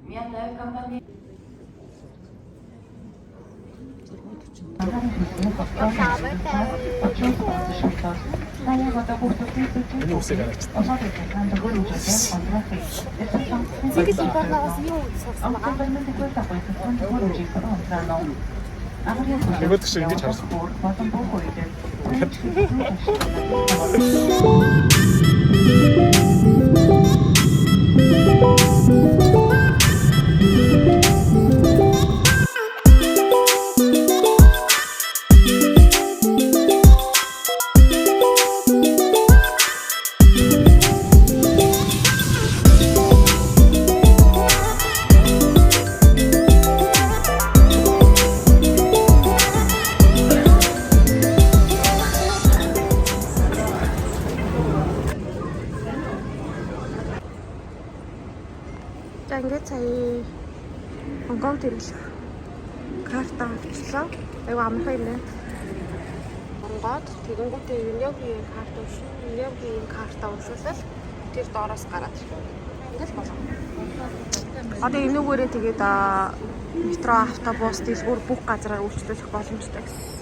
미안해요, 깜빡이. 이것도 쓰는 게 잘했어. За ингээд сая Гонконг төрөл карта авчихлаа. Айгу амархан юм байна. Онгод тэгэнгүүтээ Юниогийн карта уншин. Юниогийн карта уншуулал тэр доороос гараад ирэх. Ингээд болоо. Одоо энүүгээрээ тэгээд метро, автобус, дэлгүүр бүх газараар үйлчлүүлэх боломжтой гэсэн.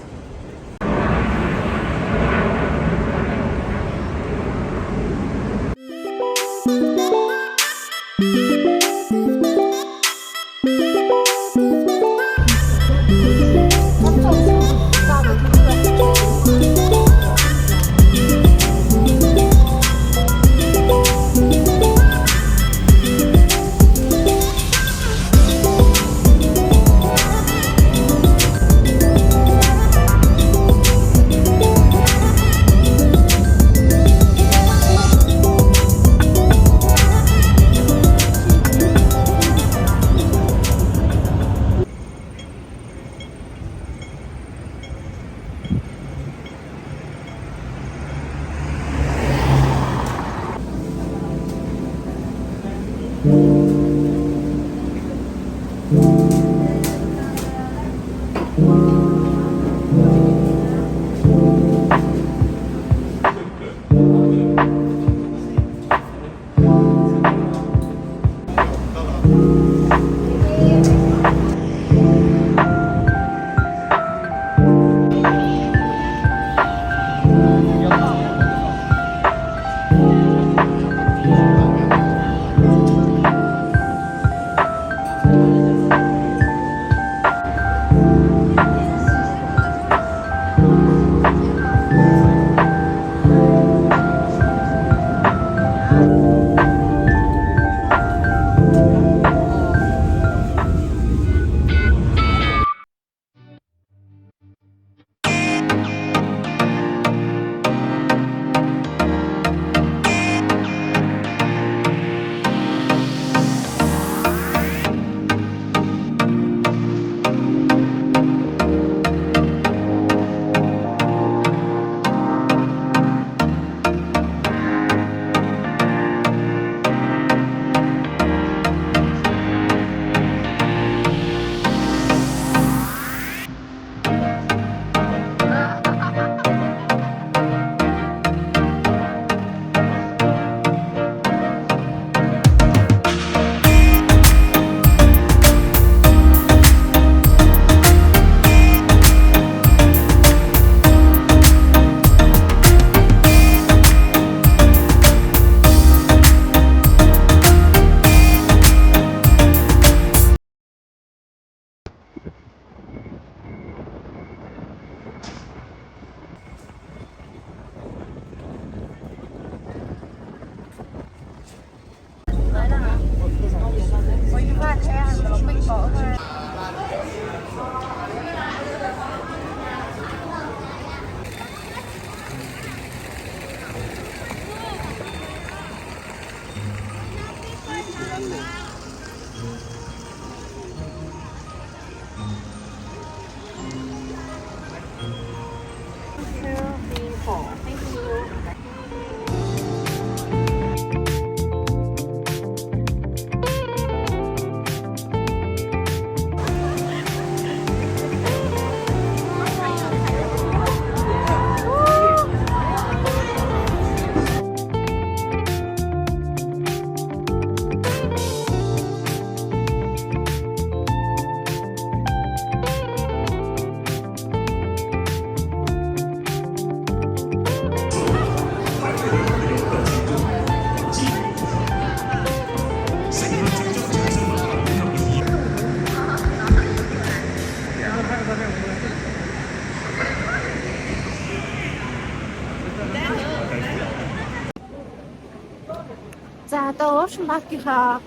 паркийнхаа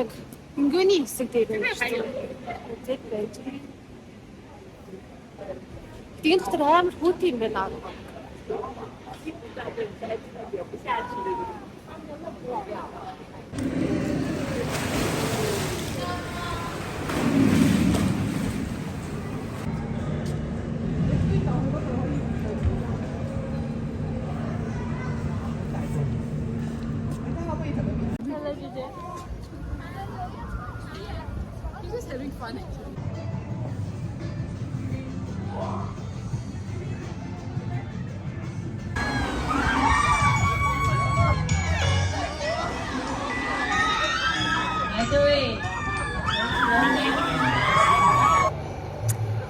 яг хөнгөний хэсэг дээр юм шүү дээ. Үзээд байж. Тэгээд дотор амар хүүт юм байна. He's just having fun actually.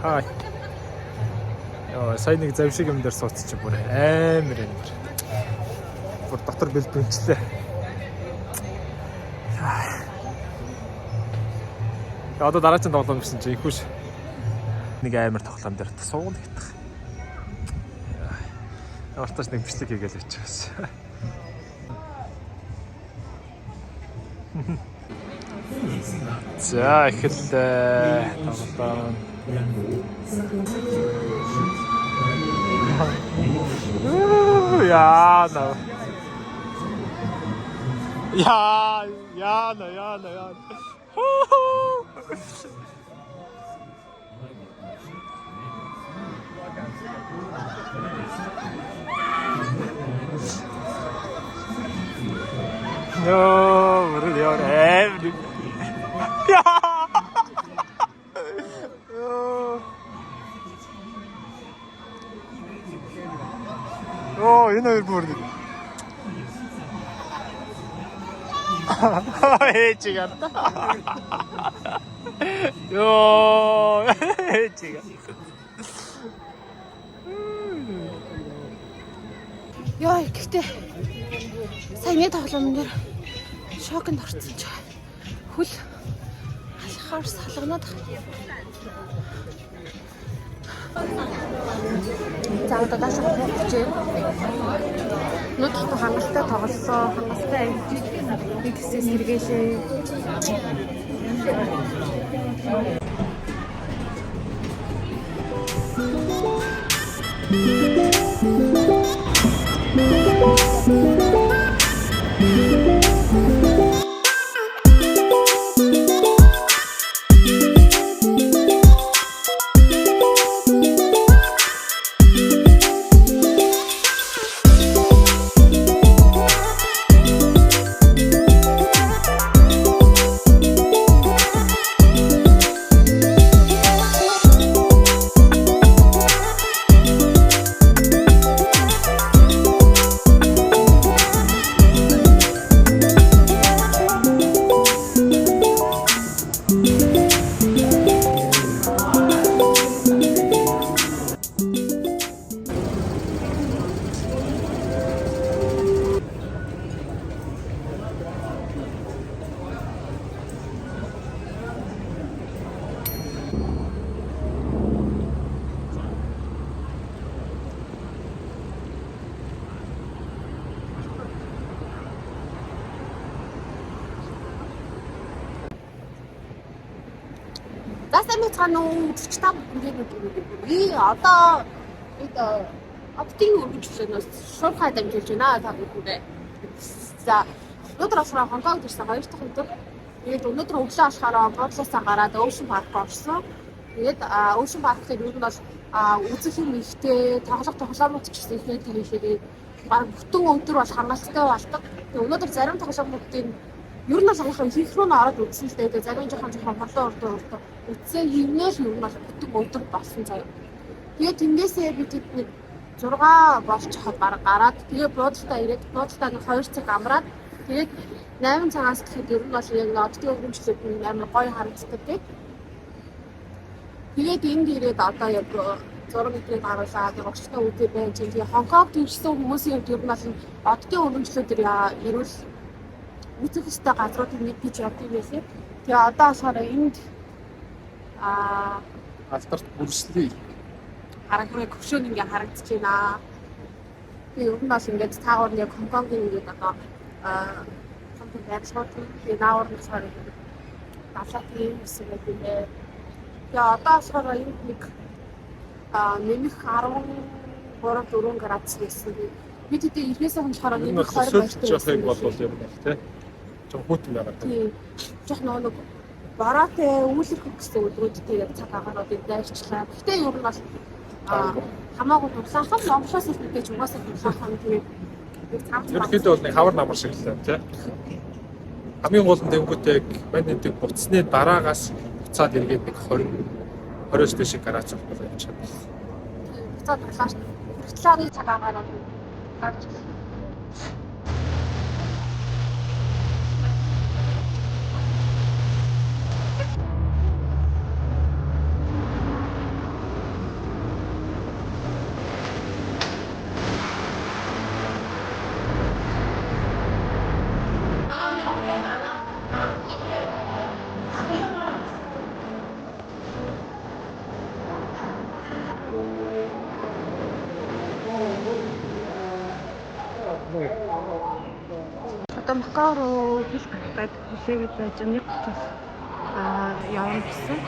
Хай. Яа, сайн нэг завшиг юм дээр сууцчих бүр амар энэ. Бүр дотор бэлдвэнчлээ. Одоо дараагийн тоглоом гэсэн чи ихүүш. Нэг амар тоглоом дээр суул гитэх. Орточ нэг бичлэг хийгээл явчихсан. За эхэллээ. Тоглоом. Яна. Яна. No, every. Oh, you know it more. Hey, chica. Yo, hey, chica. Яа, гэхдээ саяны тоглоом дээр шокнд орсон ч хөл алхаар салганаад за одоо дааш хөвчээ. Нүдэлт хангалттай тоглосон, хангалттай нэг хэсэг сэргээшээ. Дасами цаануу 45 ингээд одоо оптын үргэлжлэлээс шуурхай дамжуулж байна та бүхэндээ. За өнөөдөр болохоор Хонконг ирсэн 2 дахь өдөр. Тэгээд өнөөдөр өглөө алхаараа бодлоосаа гараад Ocean Park орсон. Тэгээд Ocean Park дээр ер нь бол үзэх юм ихтэй, тоглоомууд ч гэсэн ихэд хийхээр баг бүтэн өдөр бол хангалттай болдог. Тэгээд өнөөдөр зарим тоглоомуудын ер нь бол аяхан хийх рүү ороод үзсэн л дээ. Зарим жоохон хорлоо урдуу үтсэн хийнээр ер нь бол бүтэн өдөр болсон заяа. Тэгээд тэндээсээ би тэд 6 болж хад бараг гараад тэгээд буудалтаа ирээд буудалтаа 2 цаг амраад тэгээд 8 цагаас гэхэд ер нь бол яг оддын өргөмжлөд амар гоё харагддаг тийм. Тэгээд энд ирээд одоо яг зураг мэдрийг харуулаад огчтой үдээ байж тийм Хонконг төрсэн хүмүүсийн хувьд ер нь бол оддын өргөмжлөдөр ирүүл үзэх ёстой газруудыг мэдгийж явдаг юм байсан. Тэгээ одоо болохоор энд Алдарт бүрслэе. харагдах хөшөөнд ингээ харагдаж байна. Би ер нь бас ингээд таагаар яг Хонконгийн ингээд одоо хамт байршуулсан. Тэгээ наавар нь болохоор далаа тийм хэсэг гэдэг нэ. Тэгээ одоо болохоор энэ нэг нэмэх 13 4 градус байсан. Бид хэдий ирнээсээ болохоор нэмэх 20 градус жохыг болвол юм байна тий. Жон хүүтэн байгаа. Тийм. Жох нэг бороотой үүлэрхэг гэсэн өдрүүдтэй яг цаг агаануудыг дайрчлаа. Гэтэ ер нь бол хамаагүй дулаахан номшоос их мэдээж угаасаа дулаахан тэгээд ерөнхийдөө бол нэг хавар намар шиг л тий. Хамгийн гол нь тэнгуүтэй яг мань нэг буцсны дараагаас буцаад эргээд нэг 20-20-оос дээш градус болох юм шиг байна. буцаад дулааш. Хүртлээрийн цаг агаанууд гарч одоо Макао руу хэл гарахад хүлээгээд байж нэг цус явна гэсэн.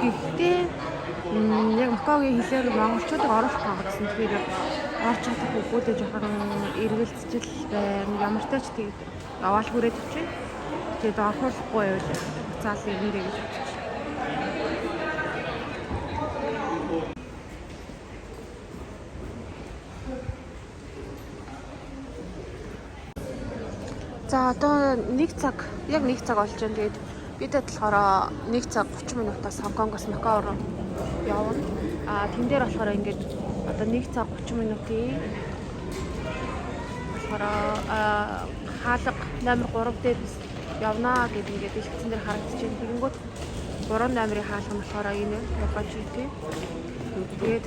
Гэхдээ яг Макаогийн хэлээр монголчуудыг оруулах гэсэн. Тэгэхээр орж чадах үгүүдээ жоохон эргэлзэж байна. Ямар ч тач тэгээд аваад хүрээд очив. Тэгээд орохлохгүй байвал буцаал ирнэ гэж бодчих. За одоо яг 1 цаг болж байна. Тэгээд бидэд болохоор 1 цаг 30 минутаас Хонконгоос Макао руу явна. Тэн дээр болохоор ингээд одоо 1 цаг 30 минутын болохоор хаалга номер 3 дээр явнаа гэдэг ингээд дэлгэцэн дээр харагдаж байна. Тэгэнгүүт 3 номерын хаалга нь болохоор энэ Япончтэй. Тэгээд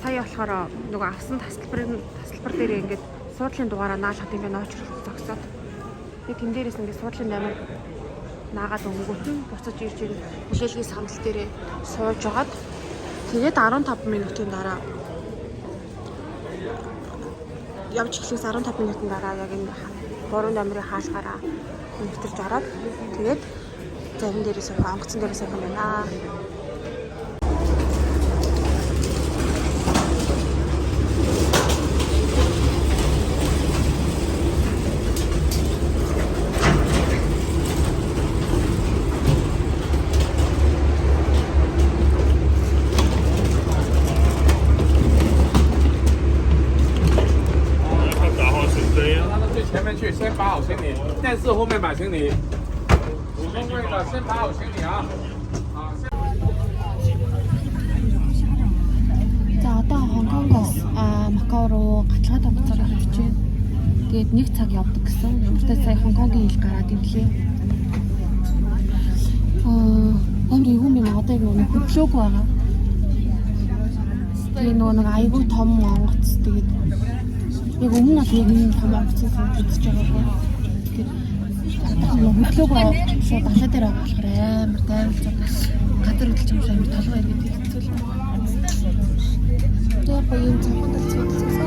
сая болохоор нөгөө авсан тасалбар дээр ингээд суудлын дугаараа наалахад ингээд ноочрол зогсоод. Тэгээд тэн дээрээс ингээд суудлын номер наагаад өнгөт нь буцаж ирж ирэх хүлээлгийн санал дээрээ сууж жагаад тэгээд 15 минутын дараа явж эхлээс 15 минутын дараа яг энэ 3 номерын хаалгаараа нэвтэрж ороод тэгээд зарим дээрээс онгоцон дээрээс явах юм байна.后面买行李，5公位的先爬好行李啊。 За одоо Хонконгоос Макао руу гатлаад хугацаагаар явж байна. Тэгээд 1 цаг явдаг гэсэн. Өөртөө сая Хонконгийн хэл гараад ирлээ. Амар юу юм одоо яг нэг хөдлөөгүй байгаа. Тэгээд нэг айгүй том онгоц тэгээд яг өмнө нь яг нэг том онгоцсон үзэж байгаа. Хөдлөөгүй шууд далаа дээр байгаа болохоор амар дайвалж гадар хөдлөж юм шиг амар толгой ирээд хэцүү л. Яг юм цаахад цэцсэн.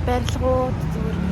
барилгууд зүгээр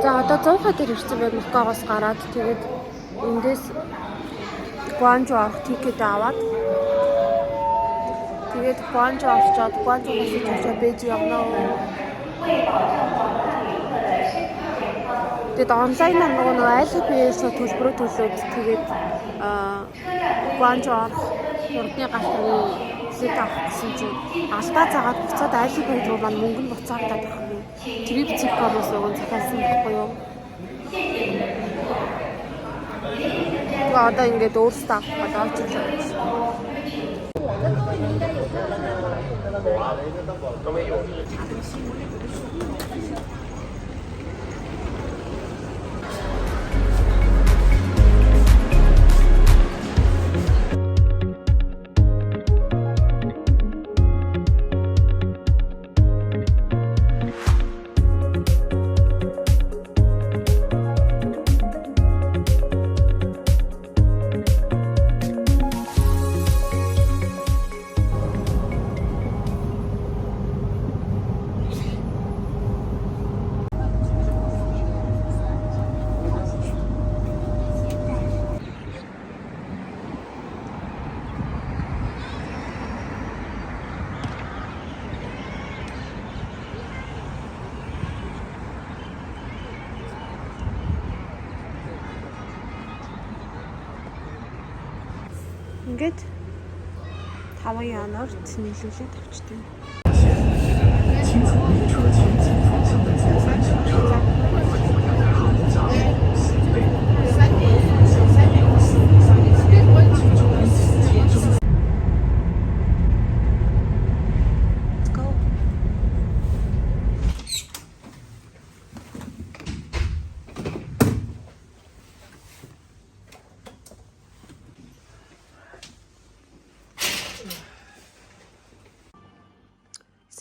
За одоо 100-аад дээр ирсэн байна. Макаогоос гараад тэгээд эндээс Гуанчжоу авах тикет аваад тэгээд Гуанчжоу авчаад Гуанчжоугоос очиж Бээжин явна уу. Тэгээд онлайнаар нөгөө айлбиээс төлбөрөө төлөөд тэгээд Гуанчжоу орох урдны галтны тикет авах гэсэн чинь алдаа заагаад буцаад айлбиг руу маань мөнгө нь буцаагдаад байна. Трип циккомос өгөн захиалсан байхгүй юу? Одоо ингээд өөрсдөө авах болоо ч юм. ингээд 5 январ нийлүүлээд авчдаг.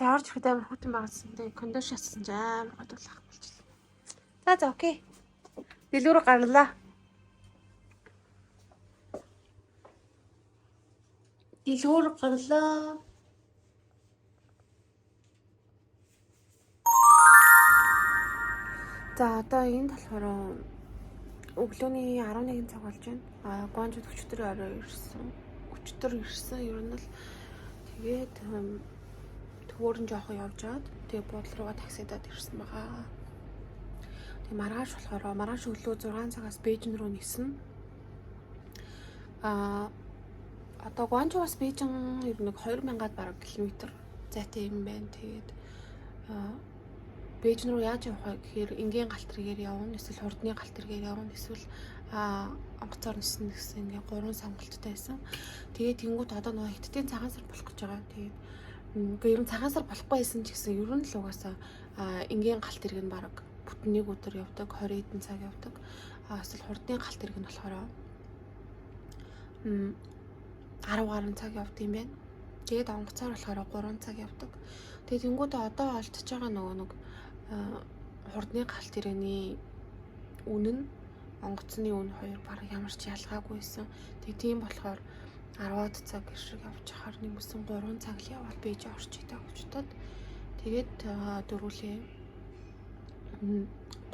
Саарч ихэд амар хөтөн байгуулсан. Тэгээ кондор шатсан ч амар годуулах болчихлоо. За окей. Дэлгүүр гарлаа. Дэлгүүр гарлаа. За одоо энэ болохоор өглөөний 11 цаг болж байна. Гуанчууд өчтөр орой ирсэн. Өчтөр ирсэн ер нь л тэгээд төвөрн жоохон явжгаад тэгээ буудлын руугаа таксидаад ирсэн байгаа. Тэгээ маргааш өглөө 6 цагаас Бээжин руу нисэн. Одоо Гуанчугаас Бээжин ер нь 2000-аад бараг километр зайтай юм байна. Тэгээд Бээжин руу яаж явах вэ гэхээр энгийн галт тэргээр явна, эсвэл хурдны галт тэргээр явна, эсвэл онгоцоор нисэн гэсэн ингээ 3 сонголттой байсан. Тэгээд тэнгууд одоо нөгөө Хятадын цагаан сар болох гэж байгаа. Тэгээд ер нь цагаан сар болохгүй байсан ч гэсэн ер нь л угаасаа энгийн галт тэрэг нь бараг бүтэн нэг өдөр явдаг, 20 хэдэн цаг явдаг. Эсвэл хурдны галт тэрэг нь болохоор 10 гаруй цаг явдаг юм байна. Тэгээд онгоцоор болохоор 3 цаг явдаг. Тэгээд тэнгууд одоо олдож байгаа нөгөө нэг хурдны галт тэрэгний үнэ нь онгоцны үнэ хоёр бараг ямар ч ялгаагүй байсан. Тэгээд тийм болохоор 10-аад цаг шиг явж хахаар нэмсэн 3 цаг л яваад Бээжин орчихдээ очтод тэгээд дөрвөлээ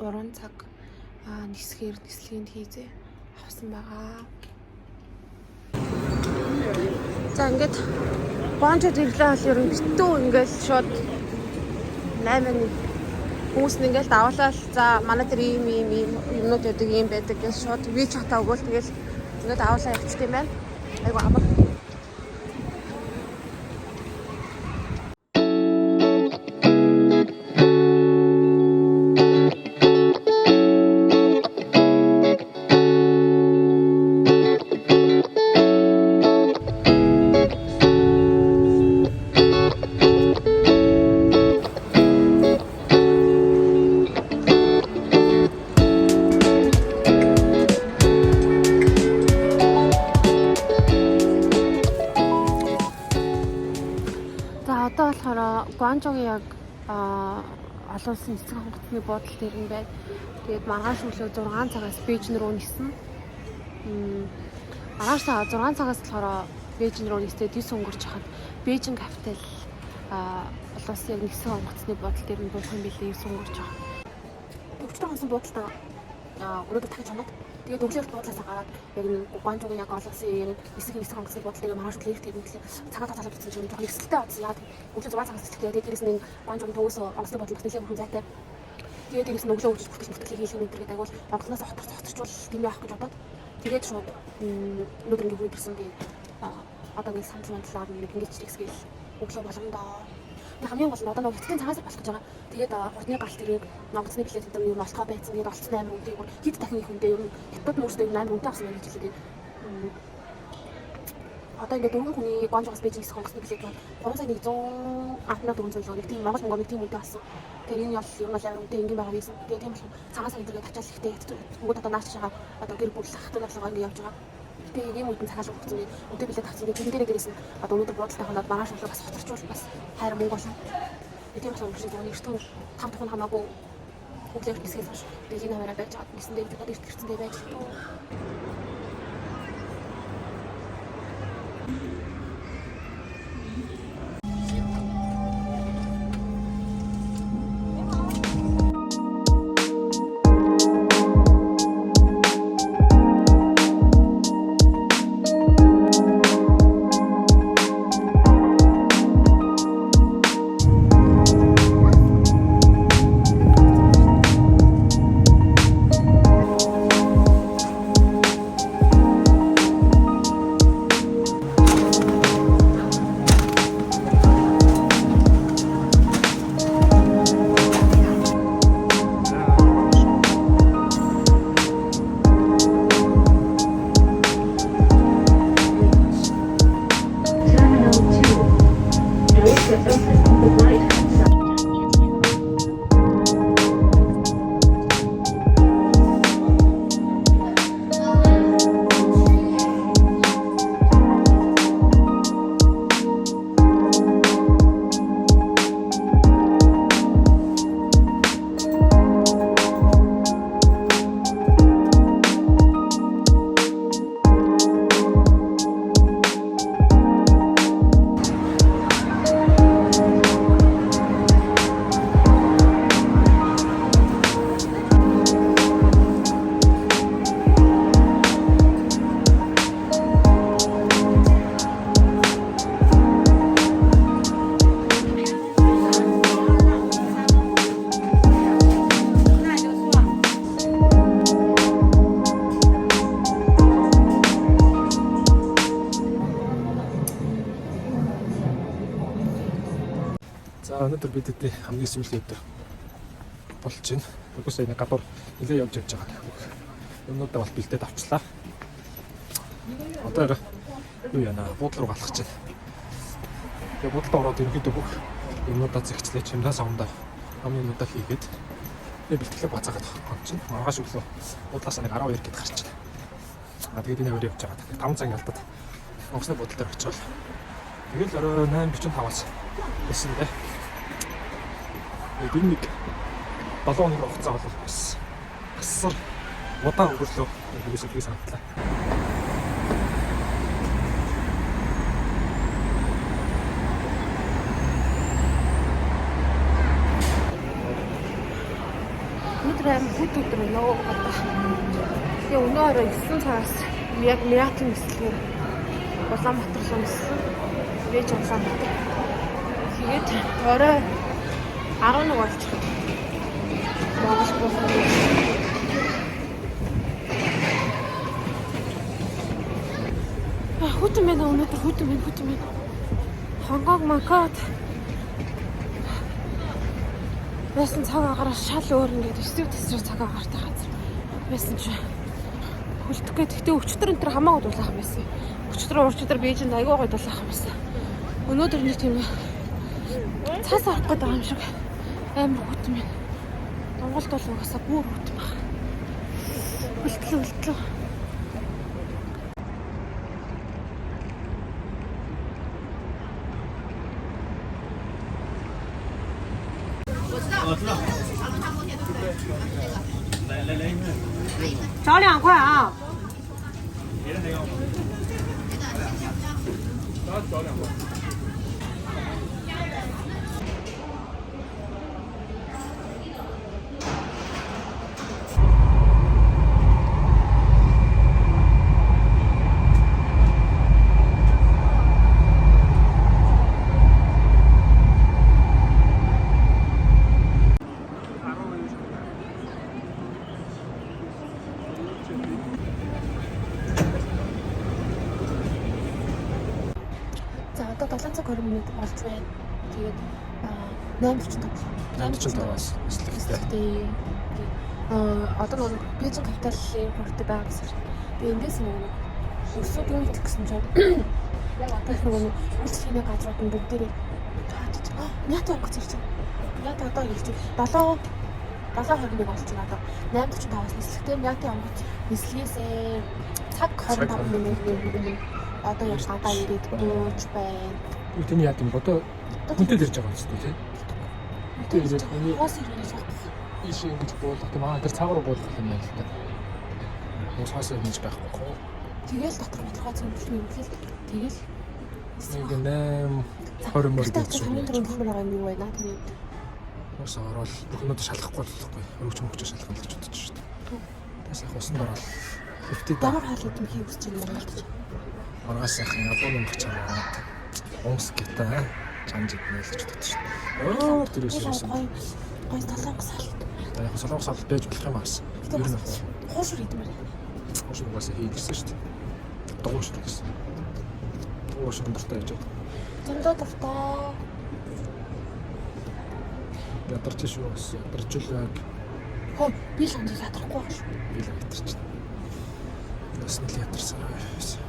3 цаг нисгээр нислэгэнд хийзээ авсан байгаа. За ингээд Гуанчууд ирлээ бол ер нь битүү ингээд шууд 8-ны хүмүүс ингээд давуулаад за манай тэр ийм юмнууд байдаг юм байдаг гэж шууд вич хатаа өгөөл тэгэл ингээд давуулаа явчих юм байна. Айгу амар. Одоо болохоор Гуанчжоугийн яг олон улсын эцэг онгоцны буудлын дээр нь байна. Тэгээд маргааш өглөө 6 цагаас Бээжин руу нисэн. Маргааш 6 цагаас болохоор Бээжин руу нисээд 9 өнгөрч хахад Бээжин капитал олон улсын яг эцэг онгоцны буудлын дээр нь буух юм билээ 9 өнгөрч хахад. Өчтөр онсон буудлаа өнөөдөр дахиж хоноод тэгээд өглөөр буудлаас гараад яг нэг Гуанчжоугийн яг олон улсын эцэг онгоцны буудлын дээр маргааш өглөө тэгээд цагаат талаад бичсэн чинь жоохон эсэлтэй болсон. Яг өглөө 6 цагаас эхлэхдээ дээрээс нь Гуанчжоугийн төвөөс онгоцны буудлын нэлээд бүрэн зайтай. Тэгээд дээрээс нь өглөө үржиж бүртгэл хийх юм гэдэг агуул онгоцноос хоцорчвол тийм яах гэж бодоод тэгээд шууд өнөөдөр ингэ хүрсэн би одоо ингэ санал мандлаар нэг ингэж тэгсгээл өглөө болгондоо. Тэг хамгийн гол нь одоо нэг хэдэн цагаас болох гэж байгаа. Тэгээд хурдны галт тэрэг онгоцны билет гэдэг нь юу болохоо байсан. Тэгээд олцсон 8 үнэтэйг хэд дахин их үнэтэй юм. Хятад нөөцтэй 8 үнэтэй авсан гэж хэлээд. Одоо ингээд дөрвөн хүний Гуанчжоугаас Бээжин нисэх онгоцны билет нь 3,400 нэг тийм Монгол мөнгөөр нэг тийм үнэтэй авсан. Тэгээд энэ бол юм аль үнэтэй ингийн байгаа байсан. Тэгээд тийм болохоор цагаан сар энэ тачаал ихтэй бүгд одоо нааш байгаа. Одоо гэр бүл хатан авлага ингээд явж байгаа. Тэгээд ийм үеийн цагаал өгсөн юм. Үнэтэй билет авсан. Тэгээд тэр дээрээс нь одоо өнөөдөр буудалтай хоноод маргааш өглөө бас хоцорчвол бас хайр мөнгө болно. Тийм болохоор биш зөвхөн эртөө 5 дахь хамаагүй өглөөр нисгээс хойш Бээжин аваараа байж байгаа. Нисэн дээр одоо эрт гэрцэндээ байж байгаа. Өнөөдөр бид эдний хамгийн сүүлийн өдөр болж байна. Угсаа энэ гадуур нэлээд явж байгаа. Өмнөдөө бол бэлдээд авчлаа. Одоо юу яана буудлын руу галах чинь. Тэгээ буудлын ороод ерөнхийдөө бүх юмудаа зэгцлээ чимнаас авандаа амнуудаа хийгээд бэлтгэлээ бацаагаад авах чинь. Маргааш өглөө буудлаас нэг 12 гээд гарч байна. Тэгээд энэ өөр явж байгаа. 5 цаг ялдаад онгоцны буудлын дээр очивол. Тэгэл орой 8:45-аас эсэндээ. Энэ нэг 7 хоногийн хугацаа бол бас асар удаан өнгөрлөө хэрэгсэлгүй санагдлаа. Өдөр аим хөт өдөр нөө одоо. Тэгээ өнөөрөө 9 цагаас яг Мятын нислэгээр Улаанбаатар руу ниссэн. Вэж Улаанбаатар. Тэгээд орой 11 болж Монгол буухан. Хүтэн байна өнөөдөр хүтэн байна. Хонгог макад. Байсан цаг агаараа шал өөр ингээд өсөв тесрээ цаг агаартай газар. Байсан чи хөлтгөө тэгтээ өчтөр энэ төр хамаагүй дулаах байсан. Өчтөр урчтөр Бээжинд аягүй гоё дулаах байсан. Өнөөдөр нэг тийм цаас орох гэдэг юм шиг амар хүтэн байна. Монголд бол угаасаа бүр хүтэн баг. Үлтлээ.找2块啊！找2块。Одоо 7 цаг 20 минут болж байна. Тэгээд 8:45-аас эслэхтэй. Одоо нэг Бээжин капиталын хүртэ байгаа гэсэн. Би эндээс нэг өсөг юу идэх гэсэн чинь яг одоо нэг үйлчлэгийн газрууд нь бүгдээрээ Мята онгоц ирж байна. Мята одоо ирж 7:21 болж байна. Одоо 8:45-аас нислэгтэй Мята онгоц нислэгээсээ цаг 25 минут одоо яг гадаа ирээд бууж байна. Үтний яа гэм одоо хүнтэй ирж байгаа юм шүү дээ. Хүнтэй ирээд уус ирээд ийш ингэж буулгах юм аа. Тэр цаг руу буулгах юм байна л да. Уус хасаа ингэж байхгүй. Тэгэл дотор бодлогоо зөвлөсөн юм хэл. Тэгэл нэг 8:20 мөр гэж шүү. Хамгийн түрүүнд байгаа юм юу байна? Тэгээд уус ороод бүхнүүд шалахгүй болохгүй. Өргөч мөгч шалах гэж бодож шүү дээ. Тэс яг усанд ороод дамар хаалт юм хийх гэж юм байна. Маргааш сайхан ядуу юм гэж чамаад уус гитаа чамж иднэ л гэж бодож шүү дээ. Тэрээс гой солонгос хаалт. Яг солонгос хаалт байж болох юм аасан. Ер нь хуушур хийдэг юм. Хуушур угаасаа хийдгсэн шүү дээ. Дугуйшур гэсэн. Дугуйшур дуртай яж байгаа. Зөндөө дуртай. Ядарч шүү бас ядарч л яг. Хөө би л ядрахгүй шүү. Би л ядарч. Бас нэг ядарсан.